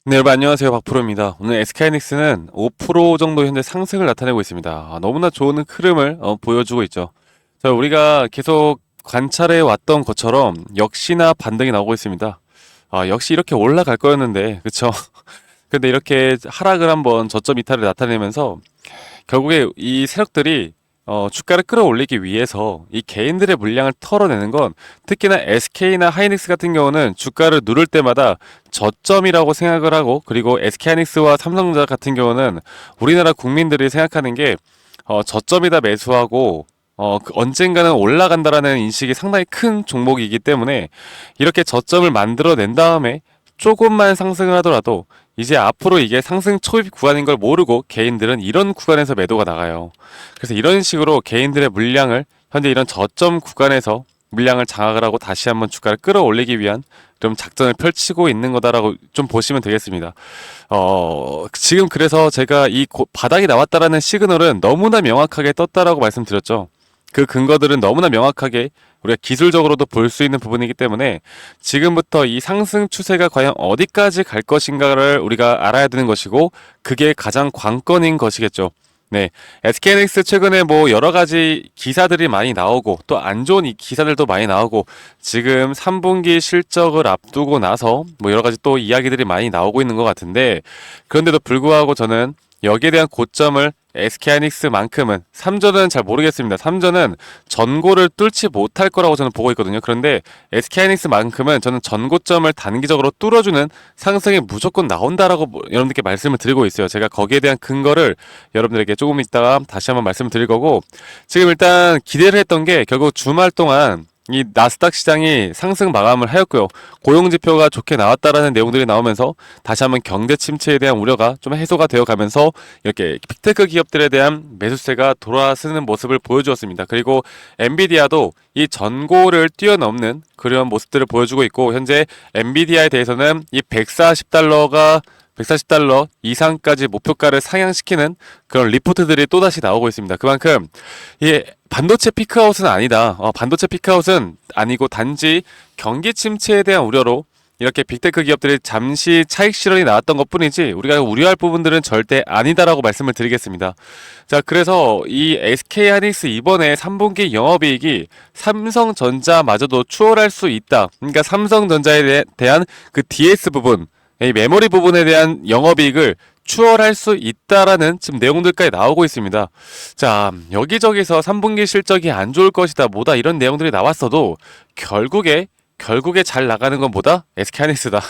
네, 여러분 안녕하세요. 박프로입니다. 오늘 SK하이닉스는 5% 정도 현재 상승을 나타내고 있습니다. 너무나 좋은 흐름을 보여주고 있죠. 자, 우리가 계속 관찰해 왔던 것처럼 역시나 반등이 나오고 있습니다. 역시 이렇게 올라갈 거였는데, 그쵸? 근데 이렇게 하락을 한번 저점 이탈을 나타내면서 결국에 이 세력들이 주가를 끌어올리기 위해서 이 개인들의 물량을 털어내는 건 특히나 SK나 하이닉스 같은 경우는 주가를 누를 때마다 저점이라고 생각을 하고, 그리고 SK하이닉스와 삼성전자 같은 경우는 우리나라 국민들이 생각하는 게 저점이다 매수하고 언젠가는 올라간다라는 인식이 상당히 큰 종목이기 때문에 이렇게 저점을 만들어낸 다음에 조금만 상승을 하더라도 이제 앞으로 이게 상승 초입 구간인 걸 모르고 개인들은 이런 구간에서 매도가 나가요. 그래서 이런 식으로 개인들의 물량을 현재 이런 저점 구간에서 물량을 장악을 하고 다시 한번 주가를 끌어올리기 위한 좀 작전을 펼치고 있는 거다라고 좀 보시면 되겠습니다. 지금 그래서 제가 이 바닥이 나왔다라는 시그널은 너무나 명확하게 떴다라고 말씀드렸죠. 그 근거들은 너무나 명확하게 우리가 기술적으로도 볼 수 있는 부분이기 때문에 지금부터 이 상승 추세가 과연 어디까지 갈 것인가를 우리가 알아야 되는 것이고, 그게 가장 관건인 것이겠죠. 네, SK하이닉스 최근에 뭐 여러 가지 기사들이 많이 나오고 또 안 좋은 이 기사들도 많이 나오고, 지금 3분기 실적을 앞두고 나서 뭐 여러 가지 또 이야기들이 많이 나오고 있는 것 같은데, 그런데도 불구하고 저는 여기에 대한 고점을 SK하이닉스만큼은, 삼전은 잘 모르겠습니다. 삼전은 전고를 뚫지 못할 거라고 저는 보고 있거든요. 그런데 SK하이닉스만큼은 저는 전고점을 단기적으로 뚫어주는 상승이 무조건 나온다라고 여러분들께 말씀을 드리고 있어요. 제가 거기에 대한 근거를 여러분들에게 조금 있다가 다시 한번 말씀을 드릴 거고, 지금 일단 기대를 했던 게 결국 주말 동안 이 나스닥 시장이 상승 마감을 하였고요. 고용지표가 좋게 나왔다라는 내용들이 나오면서 다시 한번 경제 침체에 대한 우려가 좀 해소가 되어 가면서 이렇게 빅테크 기업들에 대한 매수세가 돌아서는 모습을 보여주었습니다. 그리고 엔비디아도 이 전고를 뛰어넘는 그런 모습들을 보여주고 있고, 현재 엔비디아에 대해서는 이 140달러 이상까지 목표가를 상향시키는 그런 리포트들이 또다시 나오고 있습니다. 그만큼 이 반도체 피크아웃은 아니다. 반도체 피크아웃은 아니고 단지 경기 침체에 대한 우려로 이렇게 빅테크 기업들이 잠시 차익 실현이 나왔던 것 뿐이지 우리가 우려할 부분들은 절대 아니다라고 말씀을 드리겠습니다. 자, 그래서 이 SK하이닉스 이번에 3분기 영업이익이 삼성전자마저도 추월할 수 있다. 그러니까 삼성전자에 대한 그 DS 부분, 이 메모리 부분에 대한 영업이익을 추월할 수 있다라는 지금 내용들까지 나오고 있습니다. 자, 여기저기서 3분기 실적이 안 좋을 것이다, 뭐다 이런 내용들이 나왔어도 결국에 잘 나가는 건 뭐다? SK하이닉스다.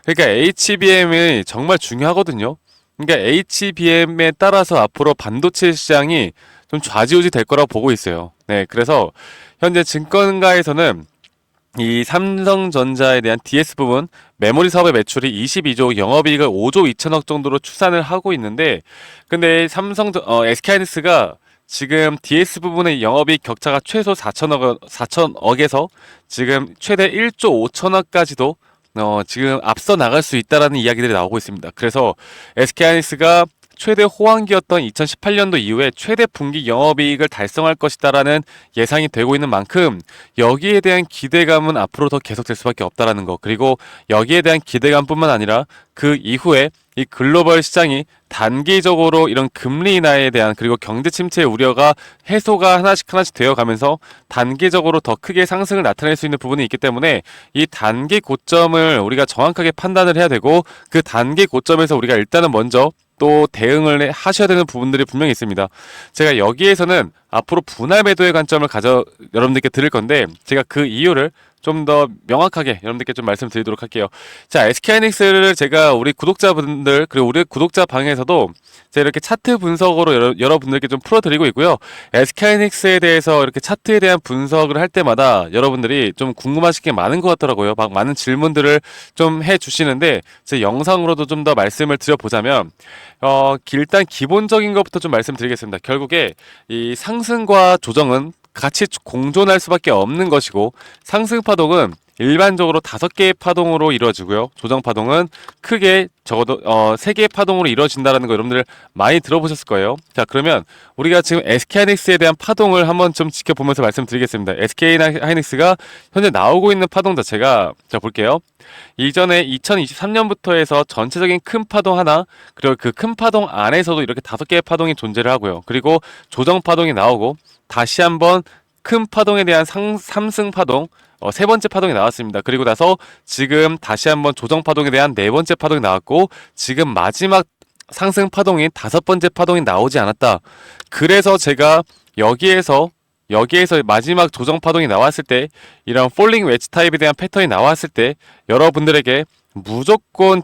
그러니까 HBM이 정말 중요하거든요. 그러니까 HBM에 따라서 앞으로 반도체 시장이 좀 좌지우지 될 거라고 보고 있어요. 네, 그래서 현재 증권가에서는 이 삼성전자에 대한 DS 부분 메모리 사업의 매출이 22조, 영업이익을 5조 2천억 정도로 추산을 하고 있는데, 근데 SK하이닉스가 지금 DS 부분의 영업이익 격차가 최소 4천억에서 지금 최대 1조 5천억까지도 지금 앞서 나갈 수 있다라는 이야기들이 나오고 있습니다. 그래서 SK하이닉스가 최대 호황기였던 2018년도 이후에 최대 분기 영업이익을 달성할 것이다라는 예상이 되고 있는 만큼 여기에 대한 기대감은 앞으로 더 계속될 수밖에 없다라는 거. 그리고 여기에 대한 기대감뿐만 아니라 그 이후에 이 글로벌 시장이 단기적으로 이런 금리 인하에 대한, 그리고 경제 침체의 우려가 해소가 하나씩 되어가면서 단기적으로 더 크게 상승을 나타낼 수 있는 부분이 있기 때문에 이 단기 고점을 우리가 정확하게 판단을 해야 되고, 그 단기 고점에서 우리가 일단은 먼저 또 대응을 하셔야 되는 부분들이 분명히 있습니다. 제가 여기에서는 앞으로 분할 매도의 관점을 여러분들께 드릴 건데, 제가 그 이유를 좀 더 명확하게 여러분들께 좀 말씀드리도록 할게요. 자, SK하이닉스를 제가 우리 구독자분들, 그리고 우리 구독자 방에서도 제가 이렇게 차트 분석으로 여러분들께 좀 풀어드리고 있고요. SK하이닉스에 대해서 이렇게 차트에 대한 분석을 할 때마다 여러분들이 좀 궁금하신 게 많은 것 같더라고요. 막 많은 질문들을 좀 해주시는데, 제 영상으로도 좀 더 말씀을 드려보자면, 일단 기본적인 것부터 좀 말씀드리겠습니다. 결국에 이 상승과 조정은 같이 공존할 수밖에 없는 것이고, 상승 파동은 일반적으로 5개의 파동으로 이루어지고요. 조정 파동은 크게 적어도 3개의 파동으로 이루어진다는 거 여러분들 많이 들어보셨을 거예요. 자, 그러면 우리가 지금 SK하이닉스에 대한 파동을 한번 좀 지켜보면서 말씀드리겠습니다. SK하이닉스가 현재 나오고 있는 파동 자체가, 자, 볼게요. 이전에 2023년부터 해서 전체적인 큰 파동 하나, 그리고 그 큰 파동 안에서도 이렇게 5개의 파동이 존재를 하고요. 그리고 조정 파동이 나오고 다시 한번 큰 파동에 대한 상승 파동, 세 번째 파동이 나왔습니다. 그리고 나서 지금 다시 한번 조정 파동에 대한 네 번째 파동이 나왔고, 지금 마지막 상승 파동인 5번째 파동이 나오지 않았다. 그래서 제가 여기에서 마지막 조정 파동이 나왔을 때, 이런 폴링 웨지 타입에 대한 패턴이 나왔을 때 여러분들에게 무조건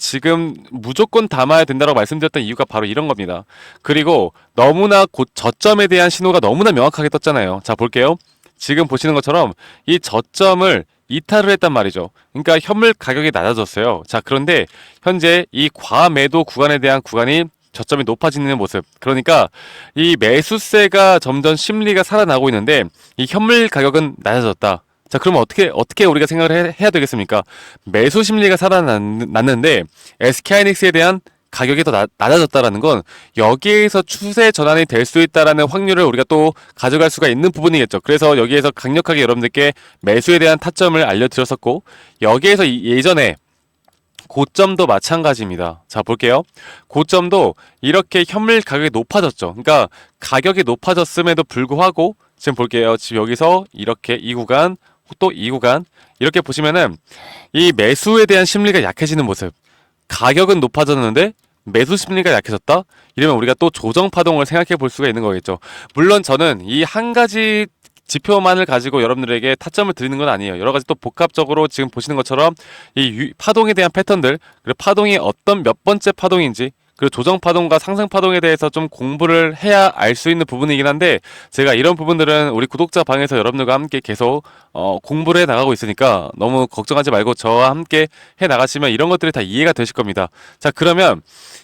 담아야 된다고 말씀드렸던 이유가 바로 이런 겁니다. 그리고 너무나 곧 저점에 대한 신호가 너무나 명확하게 떴잖아요. 자, 볼게요. 지금 보시는 것처럼 이 저점을 이탈을 했단 말이죠. 그러니까 현물 가격이 낮아졌어요. 자, 그런데 현재 이 과매도 구간에 대한 구간이 저점이 높아지는 모습. 그러니까 이 매수세가 점점 심리가 살아나고 있는데 이 현물 가격은 낮아졌다. 자, 그러면 어떻게 우리가 생각을 해야 되겠습니까? 매수 심리가 살아났는데 SK하이닉스에 대한 가격이 더 낮아졌다라는 건 여기에서 추세 전환이 될 수 있다라는 확률을 우리가 또 가져갈 수가 있는 부분이겠죠. 그래서 여기에서 강력하게 여러분들께 매수에 대한 타점을 알려드렸었고, 여기에서 예전에 고점도 마찬가지입니다. 자, 볼게요. 고점도 이렇게 현물 가격이 높아졌죠. 그러니까 가격이 높아졌음에도 불구하고 지금 볼게요. 지금 여기서 이렇게 이 구간, 또 이 구간, 이렇게 보시면은 이 매수에 대한 심리가 약해지는 모습. 가격은 높아졌는데 매수 심리가 약해졌다? 이러면 우리가 또 조정 파동을 생각해 볼 수가 있는 거겠죠. 물론 저는 이 한 가지 지표만을 가지고 여러분들에게 타점을 드리는 건 아니에요. 여러 가지 또 복합적으로 지금 보시는 것처럼 이 파동에 대한 패턴들, 그리고 파동이 어떤 몇 번째 파동인지, 그리고 조정 파동과 상승 파동에 대해서 좀 공부를 해야 알 수 있는 부분이긴 한데, 제가 이런 부분들은 우리 구독자 방에서 여러분들과 함께 계속 공부를 해 나가고 있으니까 너무 걱정하지 말고 저와 함께 해 나가시면 이런 것들이 다 이해가 되실 겁니다. 자, 그러면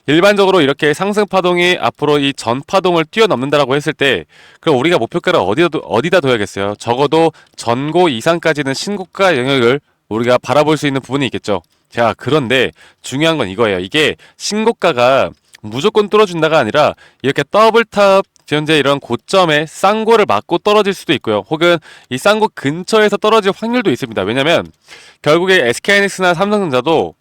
일반적으로 이렇게 상승 파동이 앞으로 이 전 파동을 뛰어넘는다라고 했을 때, 그럼 우리가 목표가를 어디다 둬야겠어요? 적어도 전고 이상까지는 신고가 영역을 우리가 바라볼 수 있는 부분이 있겠죠. 자, 그런데 중요한 건 이거예요. 이게 신고가가 무조건 뚫어준다가 아니라 이렇게 더블탑, 현재 이런 고점에 쌍고를 맞고 떨어질 수도 있고요. 혹은 이 쌍고 근처에서 떨어질 확률도 있습니다. 왜냐면 결국에 SK하이닉스나 삼성전자도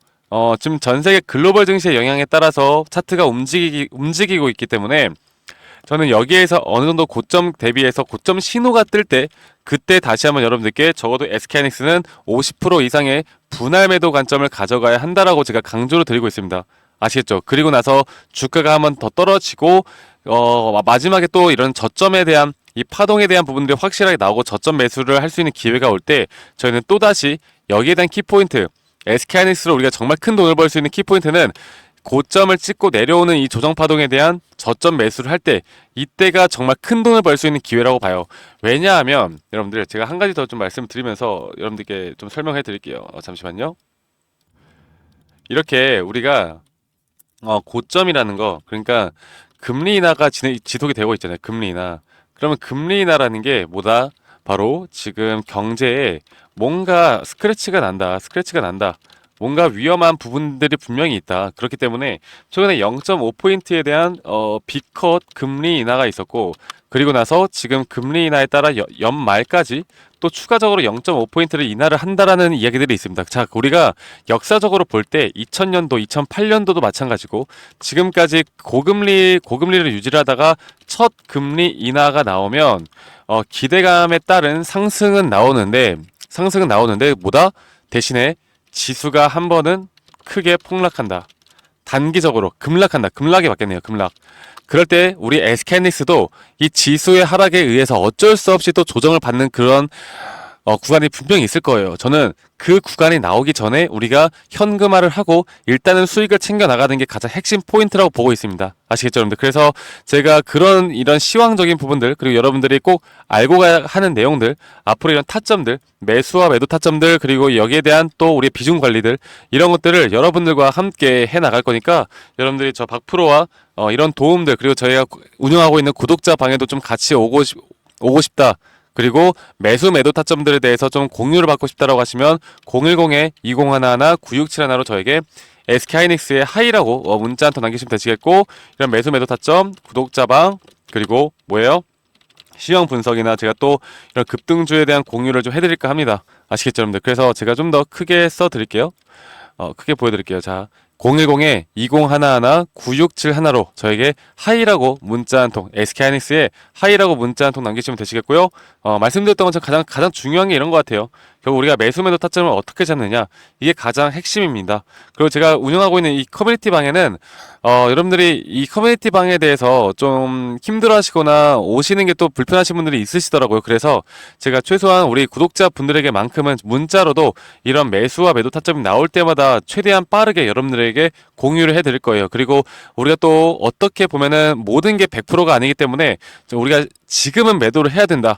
지금 전 세계 글로벌 증시의 영향에 따라서 차트가 움직이고 있기 때문에 저는 여기에서 어느 정도 고점 대비해서 고점 신호가 뜰 때, 그때 다시 한번 여러분들께 적어도 SK하이닉스는 50% 이상의 분할 매도 관점을 가져가야 한다라고 제가 강조를 드리고 있습니다. 아시겠죠? 그리고 나서 주가가 한번 더 떨어지고 마지막에 또 이런 저점에 대한 이 파동에 대한 부분들이 확실하게 나오고 저점 매수를 할 수 있는 기회가 올 때, 저희는 또다시 여기에 대한 키포인트, SK하이닉스로 우리가 정말 큰 돈을 벌 수 있는 키포인트는 고점을 찍고 내려오는 이 조정 파동에 대한 저점 매수를 할 때, 이때가 정말 큰 돈을 벌 수 있는 기회라고 봐요. 왜냐하면 여러분들, 제가 한 가지 더 좀 말씀드리면서 여러분들께 좀 설명해 드릴게요. 잠시만요. 이렇게 우리가 고점이라는 거, 그러니까 금리 인하가 지속이 되고 있잖아요. 금리 인하. 그러면 금리 인하라는 게 뭐다? 바로 지금 경제에 뭔가 스크래치가 난다. 뭔가 위험한 부분들이 분명히 있다. 그렇기 때문에 최근에 0.5포인트에 대한 B컷 금리 인하가 있었고, 그리고 나서 지금 금리 인하에 따라 연말까지 또 추가적으로 0.5포인트를 인하를 한다라는 이야기들이 있습니다. 자, 우리가 역사적으로 볼 때 2000년도, 2008년도도 마찬가지고 지금까지 고금리를 유지를 하다가 첫 금리 인하가 나오면 기대감에 따른 상승은 나오는데 뭐다? 대신에 지수가 한 번은 크게 폭락한다. 단기적으로 급락한다. 급락이 맞겠네요. 급락. 그럴 때 우리 SK하이닉스도 이 지수의 하락에 의해서 어쩔 수 없이 또 조정을 받는 그런 구간이 분명히 있을 거예요. 저는 그 구간이 나오기 전에 우리가 현금화를 하고 일단은 수익을 챙겨 나가는 게 가장 핵심 포인트라고 보고 있습니다. 아시겠죠, 여러분들? 그래서 제가 이런 시황적인 부분들, 그리고 여러분들이 꼭 알고 가야 하는 내용들, 앞으로 이런 타점들, 매수와 매도 타점들, 그리고 여기에 대한 또 우리의 비중 관리들, 이런 것들을 여러분들과 함께 해 나갈 거니까 여러분들이 저 박프로와 이런 도움들, 그리고 저희가 운영하고 있는 구독자 방에도 좀 같이 오고 싶다. 그리고 매수 매도 타점들에 대해서 좀 공유를 받고 싶다라고 하시면 010-2011-9671로 저에게 SK하이닉스의 하이라고 문자 한 통 남기시면 되시겠고, 이런 매수 매도 타점, 구독자방, 그리고 뭐예요? 시황 분석이나 제가 또 이런 급등주에 대한 공유를 좀 해드릴까 합니다. 아시겠죠, 여러분들? 그래서 제가 좀 더 크게 써드릴게요. 크게 보여드릴게요. 자, 010-2011-9671로 저에게 하이라고 문자 한 통, SK하이닉스에 하이라고 문자 한 통 남기시면 되시겠고요. 말씀드렸던 것처럼 가장 중요한 게 이런 것 같아요. 결국 우리가 매수 매도 타점을 어떻게 잡느냐, 이게 가장 핵심입니다. 그리고 제가 운영하고 있는 이 커뮤니티 방에는 여러분들이 이 커뮤니티 방에 대해서 좀 힘들어 하시거나 오시는 게 또 불편하신 분들이 있으시더라고요. 그래서 제가 최소한 우리 구독자분들에게만큼은 문자로도 이런 매수와 매도 타점이 나올 때마다 최대한 빠르게 여러분들에게 공유를 해드릴 거예요. 그리고 우리가 또 어떻게 보면은 모든 게 100%가 아니기 때문에 우리가 지금은 매도를 해야 된다,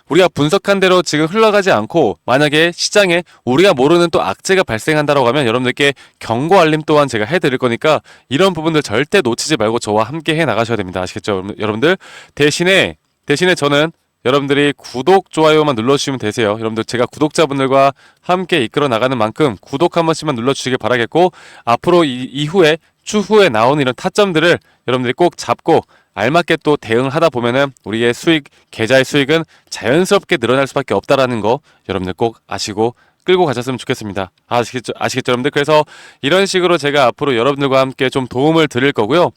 우리가 분석한 대로 지금 흘러가지 않고 만약에 시장에 우리가 모르는 또 악재가 발생한다라고 하면 여러분들께 경고 알림 또한 제가 해드릴 거니까 이런 부분들 절대 놓치지 말고 저와 함께 해 나가셔야 됩니다. 아시겠죠? 여러분들 대신에 저는 여러분들이 구독, 좋아요만 눌러주시면 되세요. 여러분들 제가 구독자분들과 함께 이끌어 나가는 만큼 구독 한 번씩만 눌러주시길 바라겠고, 앞으로 이후에 추후에 나오는 이런 타점들을 여러분들이 꼭 잡고 알맞게 또 대응하다 보면은 우리의 수익, 계좌의 수익은 자연스럽게 늘어날 수밖에 없다라는 거 여러분들 꼭 아시고 끌고 가셨으면 좋겠습니다. 아시겠죠, 여러분들? 그래서 이런 식으로 제가 앞으로 여러분들과 함께 좀 도움을 드릴 거고요.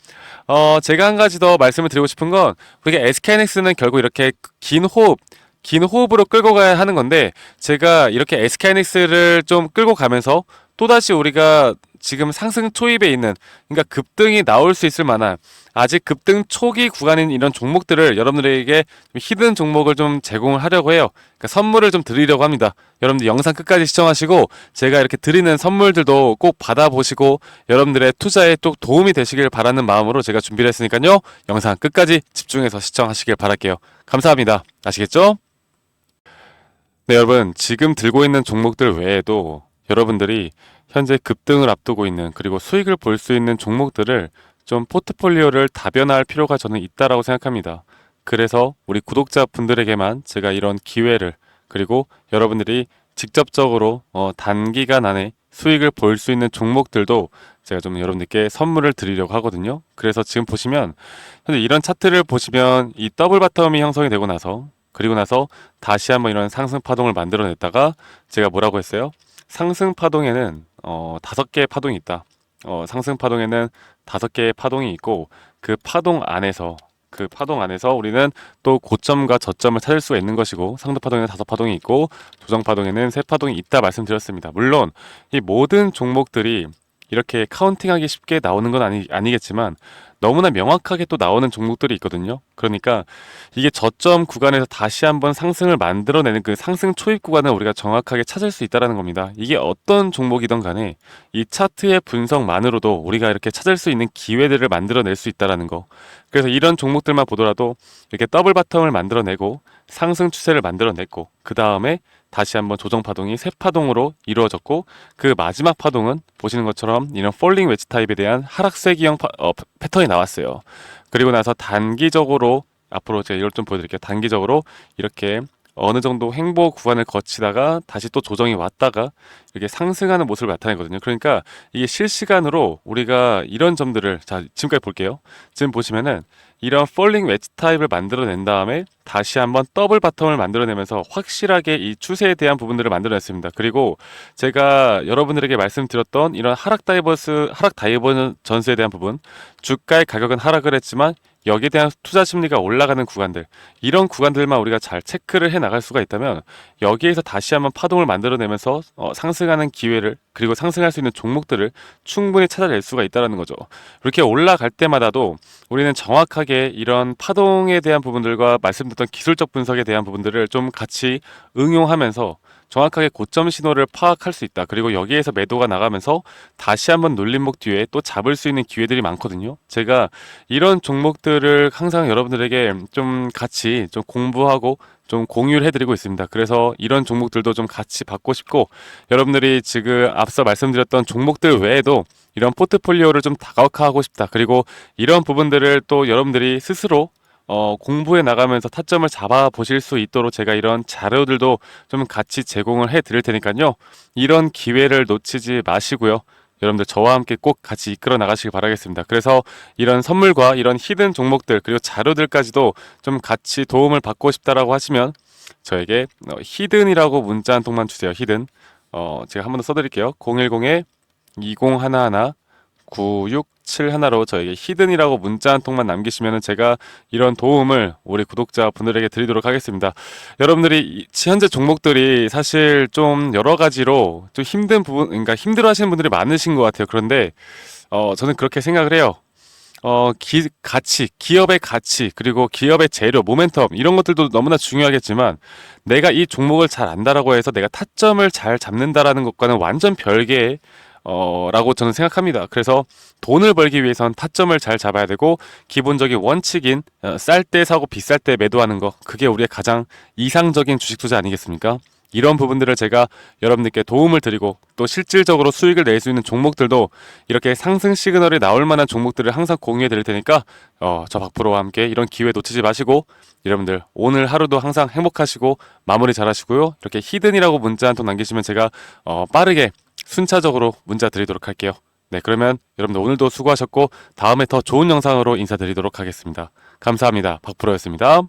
제가 한 가지 더 말씀을 드리고 싶은 건, 우리가 SK하이닉스는 결국 이렇게 긴 호흡으로 끌고 가야 하는 건데, 제가 이렇게 SK하이닉스를 좀 끌고 가면서 또다시 우리가 지금 상승 초입에 있는, 그러니까 급등이 나올 수 있을 만한 아직 급등 초기 구간인 이런 종목들을 여러분들에게 히든 종목을 좀 제공을 하려고 해요. 그러니까 선물을 좀 드리려고 합니다. 여러분들 영상 끝까지 시청하시고 제가 이렇게 드리는 선물들도 꼭 받아보시고 여러분들의 투자에 또 도움이 되시길 바라는 마음으로 제가 준비를 했으니까요. 영상 끝까지 집중해서 시청하시길 바랄게요. 감사합니다. 아시겠죠? 네, 여러분, 지금 들고 있는 종목들 외에도 여러분들이 현재 급등을 앞두고 있는, 그리고 수익을 볼 수 있는 종목들을 좀 포트폴리오를 다변화할 필요가 저는 있다라고 생각합니다. 그래서 우리 구독자분들에게만 제가 이런 기회를, 그리고 여러분들이 직접적으로 단기간 안에 수익을 볼 수 있는 종목들도 제가 좀 여러분들께 선물을 드리려고 하거든요. 그래서 지금 보시면 현재 이런 차트를 보시면 이 더블 바텀이 형성이 되고 나서, 그리고 나서 다시 한번 이런 상승 파동을 만들어냈다가 제가 뭐라고 했어요? 상승 파동에는 5개의 파동이 있다. 상승 파동에는 5개의 파동이 있고, 그 파동 안에서 우리는 또 고점과 저점을 찾을 수가 있는 것이고, 상승 파동에는 5파동이 있고 조정 파동에는 3파동이 있다 말씀드렸습니다. 물론 이 모든 종목들이 이렇게 카운팅하기 쉽게 나오는 건 아니겠지만 너무나 명확하게 또 나오는 종목들이 있거든요. 그러니까 이게 저점 구간에서 다시 한번 상승을 만들어내는 그 상승 초입 구간을 우리가 정확하게 찾을 수 있다는 겁니다. 이게 어떤 종목이든 간에 이 차트의 분석만으로도 우리가 이렇게 찾을 수 있는 기회들을 만들어낼 수 있다는 거. 그래서 이런 종목들만 보더라도 이렇게 더블 바텀을 만들어내고 상승 추세를 만들어냈고, 그 다음에 다시 한번 조정 파동이 세 파동으로 이루어졌고, 그 마지막 파동은 보시는 것처럼 이런 폴링 웨지 타입에 대한 하락세기형 패턴이 나왔어요. 그리고 나서 단기적으로, 앞으로 제가 이걸 좀 보여드릴게요. 단기적으로 이렇게 어느 정도 횡보 구간을 거치다가 다시 또 조정이 왔다가 이렇게 상승하는 모습을 나타내거든요. 그러니까 이게 실시간으로 우리가 이런 점들을, 자, 지금까지 볼게요. 지금 보시면은 이런 폴링 웨지 타입을 만들어낸 다음에 다시 한번 더블 바텀을 만들어내면서 확실하게 이 추세에 대한 부분들을 만들어냈습니다. 그리고 제가 여러분들에게 말씀드렸던 이런 하락 다이버전스에 대한 부분, 주가의 가격은 하락을 했지만 여기에 대한 투자 심리가 올라가는 구간들, 이런 구간들만 우리가 잘 체크를 해 나갈 수가 있다면 여기에서 다시 한번 파동을 만들어내면서 상승하는 기회를, 그리고 상승할 수 있는 종목들을 충분히 찾아낼 수가 있다는 거죠. 이렇게 올라갈 때마다도 우리는 정확하게 이런 파동에 대한 부분들과 말씀드렸던 기술적 분석에 대한 부분들을 좀 같이 응용하면서 정확하게 고점 신호를 파악할 수 있다. 그리고 여기에서 매도가 나가면서 다시 한번 눌림목 뒤에 또 잡을 수 있는 기회들이 많거든요. 제가 이런 종목들을 항상 여러분들에게 좀 같이 좀 공부하고 좀 공유를 해드리고 있습니다. 그래서 이런 종목들도 좀 같이 받고 싶고, 여러분들이 지금 앞서 말씀드렸던 종목들 외에도 이런 포트폴리오를 좀 다각화하고 싶다. 그리고 이런 부분들을 또 여러분들이 스스로 공부해 나가면서 타점을 잡아 보실 수 있도록 제가 이런 자료들도 좀 같이 제공을 해 드릴 테니까요. 이런 기회를 놓치지 마시고요. 여러분들 저와 함께 꼭 같이 이끌어 나가시길 바라겠습니다. 그래서 이런 선물과 이런 히든 종목들 그리고 자료들까지도 좀 같이 도움을 받고 싶다라고 하시면 저에게 히든이라고 문자 한 통만 주세요. 히든. 제가 한 번 더 써드릴게요. 010-2011 9671로 저에게 히든이라고 문자 한 통만 남기시면 제가 이런 도움을 우리 구독자분들에게 드리도록 하겠습니다. 여러분들이 현재 종목들이 사실 좀 여러 가지로 좀 힘든 부분, 그러니까 힘들어 하시는 분들이 많으신 것 같아요. 그런데 저는 그렇게 생각을 해요. 가치, 기업의 가치, 그리고 기업의 재료, 모멘텀, 이런 것들도 너무나 중요하겠지만, 내가 이 종목을 잘 안다라고 해서 내가 타점을 잘 잡는다라는 것과는 완전 별개의, 라고 저는 생각합니다. 그래서 돈을 벌기 위해선 타점을 잘 잡아야 되고, 기본적인 원칙인, 쌀 때 사고 비쌀 때 매도하는 거, 그게 우리의 가장 이상적인 주식 투자 아니겠습니까? 이런 부분들을 제가 여러분들께 도움을 드리고 또 실질적으로 수익을 낼 수 있는 종목들도 이렇게 상승 시그널이 나올 만한 종목들을 항상 공유해 드릴 테니까 저 박프로와 함께 이런 기회 놓치지 마시고 여러분들 오늘 하루도 항상 행복하시고 마무리 잘 하시고요. 이렇게 히든이라고 문자 한 통 남기시면 제가 빠르게 순차적으로 문자 드리도록 할게요. 네, 그러면 여러분들 오늘도 수고하셨고 다음에 더 좋은 영상으로 인사드리도록 하겠습니다. 감사합니다. 박프로였습니다.